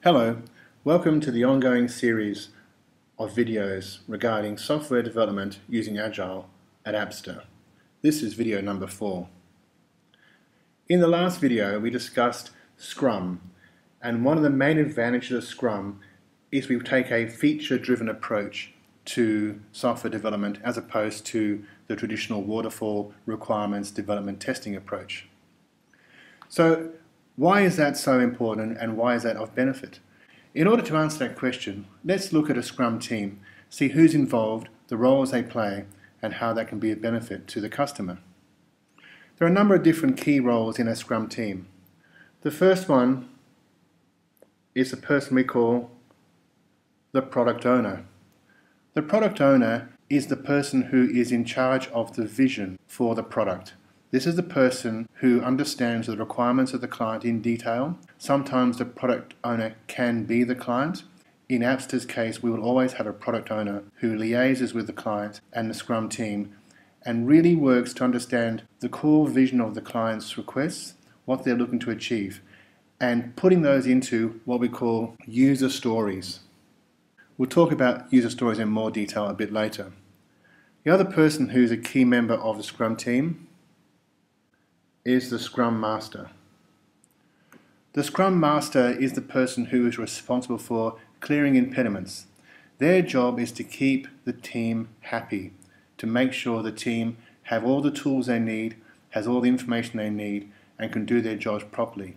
Hello, welcome to the ongoing series of videos regarding software development using Agile at Appster. This is video number 4. In the last video we discussed Scrum, and one of the main advantages of Scrum is we take a feature-driven approach to software development as opposed to the traditional waterfall requirements development testing approach. So why is that so important and why is that of benefit? In order to answer that question, let's look at a Scrum team, see who's involved, the roles they play, and how that can be of benefit to the customer. There are a number of different key roles in a Scrum team. The first one is the person we call the product owner. The product owner is the person who is in charge of the vision for the product. This is the person who understands the requirements of the client in detail. Sometimes the product owner can be the client. In Appster's case, we will always have a product owner who liaises with the client and the Scrum team and really works to understand the core vision of the client's requests, what they're looking to achieve, and putting those into what we call user stories. We'll talk about user stories in more detail a bit later. The other person who's a key member of the Scrum team is the Scrum Master. The Scrum Master is the person who is responsible for clearing impediments. Their job is to keep the team happy, to make sure the team have all the tools they need, has all the information they need, and can do their jobs properly.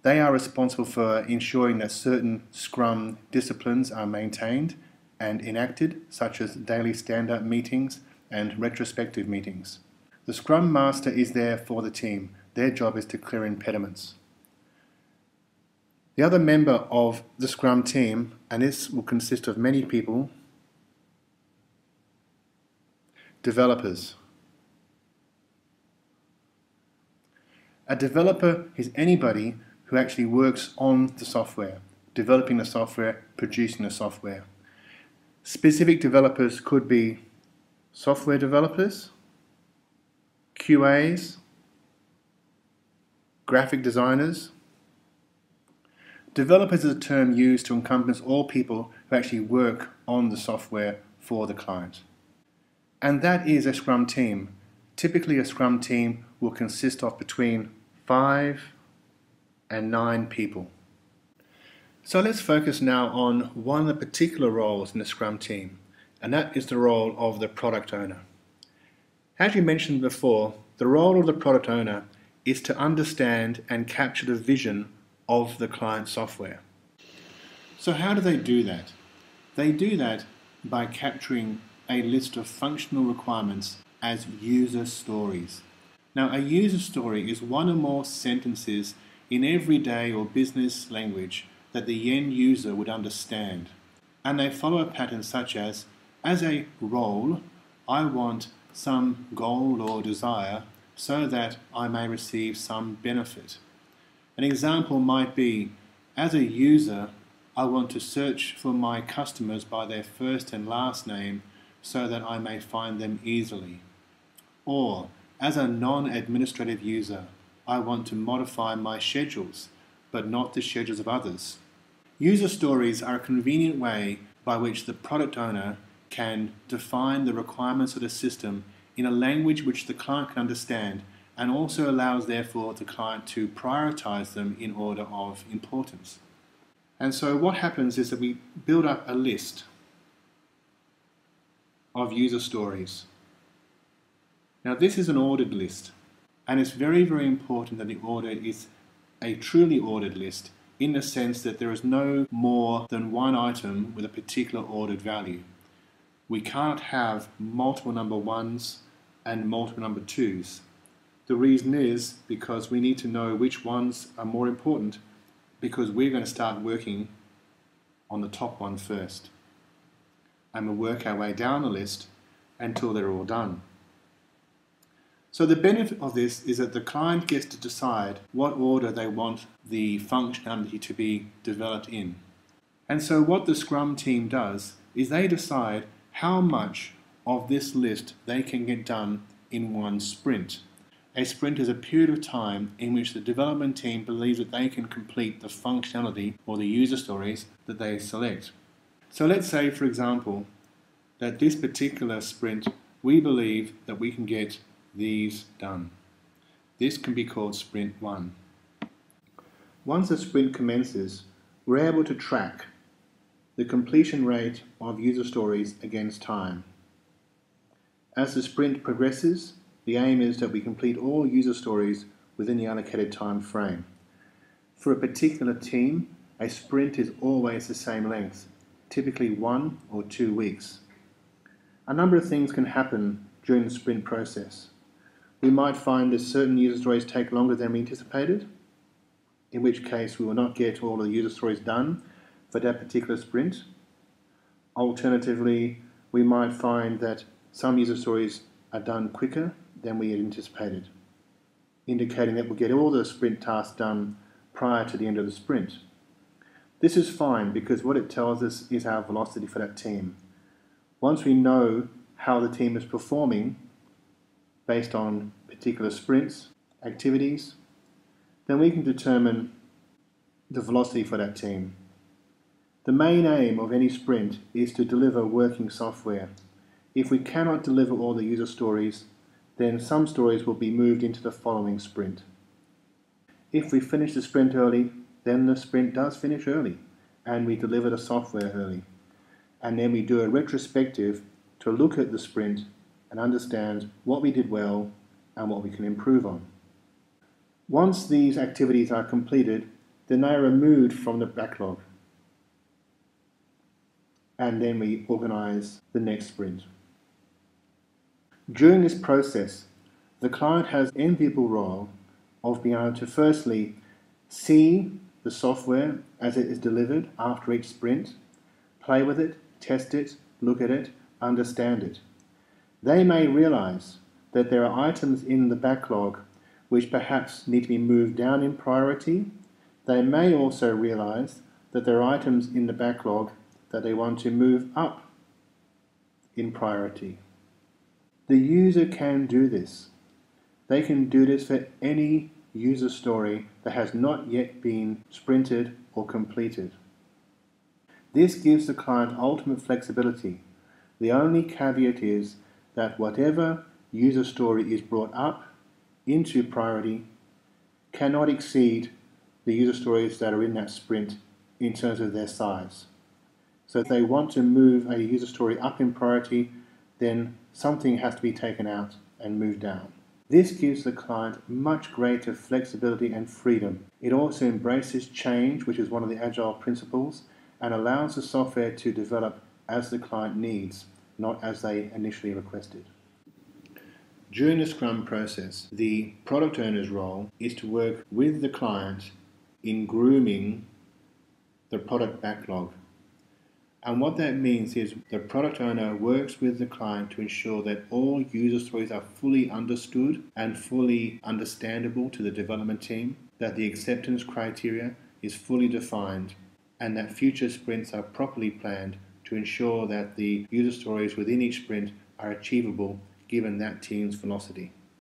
They are responsible for ensuring that certain Scrum disciplines are maintained and enacted, such as daily stand-up meetings and retrospective meetings. The Scrum Master is there for the team. Their job is to clear impediments. The other member of the Scrum team, and this will consist of many people, developers. A developer is anybody who actually works on the software, developing the software, producing the software. Specific developers could be software developers, QAs, graphic designers. Developers is a term used to encompass all people who actually work on the software for the client. And that is a Scrum team. Typically a Scrum team will consist of between 5 and 9 people. So let's focus now on one of the particular roles in the Scrum team, and that is the role of the product owner. As we mentioned before, the role of the product owner is to understand and capture the vision of the client software. So how do they do that? They do that by capturing a list of functional requirements as user stories. Now, a user story is one or more sentences in everyday or business language that the end user would understand. And they follow a pattern such as a role, I want some goal or desire so that I may receive some benefit. An example might be, as a user, I want to search for my customers by their first and last name so that I may find them easily. Or, as a non-administrative user, I want to modify my schedules, but not the schedules of others. User stories are a convenient way by which the product owner can define the requirements of the system in a language which the client can understand, and also allows therefore the client to prioritize them in order of importance. And so what happens is that we build up a list of user stories. Now this is an ordered list, and it's very, very important that the order is a truly ordered list in the sense that there is no more than one item with a particular ordered value. We can't have multiple number 1s and multiple number 2s. The reason is because we need to know which ones are more important, because we're going to start working on the top one first. And we'll work our way down the list until they're all done. So the benefit of this is that the client gets to decide what order they want the functionality to be developed in. And so what the Scrum team does is they decide how much of this list they can get done in one sprint. A sprint is a period of time in which the development team believes that they can complete the functionality or the user stories that they select. So let's say, for example, that this particular sprint, we believe that we can get these done. This can be called sprint 1. Once the sprint commences, we're able to track the completion rate of user stories against time. As the sprint progresses, the aim is that we complete all user stories within the allocated time frame. For a particular team, a sprint is always the same length, typically 1 or 2 weeks. A number of things can happen during the sprint process. We might find that certain user stories take longer than we anticipated, in which case we will not get all of the user stories done for that particular sprint. Alternatively, we might find that some user stories are done quicker than we had anticipated, indicating that we'll get all the sprint tasks done prior to the end of the sprint. This is fine because what it tells us is our velocity for that team. Once we know how the team is performing based on particular sprints, activities, then we can determine the velocity for that team. The main aim of any sprint is to deliver working software. If we cannot deliver all the user stories, then some stories will be moved into the following sprint. If we finish the sprint early, then the sprint does finish early and we deliver the software early. And then we do a retrospective to look at the sprint and understand what we did well and what we can improve on. Once these activities are completed, then they are removed from the backlog. And then we organize the next sprint. During this process, the client has the enviable role of being able to firstly see the software as it is delivered after each sprint, play with it, test it, look at it, understand it. They may realize that there are items in the backlog which perhaps need to be moved down in priority. They may also realize that there are items in the backlog that they want to move up in priority. The user can do this. They can do this for any user story that has not yet been sprinted or completed. This gives the client ultimate flexibility. The only caveat is that whatever user story is brought up into priority cannot exceed the user stories that are in that sprint in terms of their size. So if they want to move a user story up in priority, then something has to be taken out and moved down. This gives the client much greater flexibility and freedom. It also embraces change, which is one of the Agile principles, and allows the software to develop as the client needs, not as they initially requested. During the Scrum process, the product owner's role is to work with the client in grooming the product backlog. And what that means is the product owner works with the client to ensure that all user stories are fully understood and fully understandable to the development team, that the acceptance criteria is fully defined, and that future sprints are properly planned to ensure that the user stories within each sprint are achievable given that team's velocity.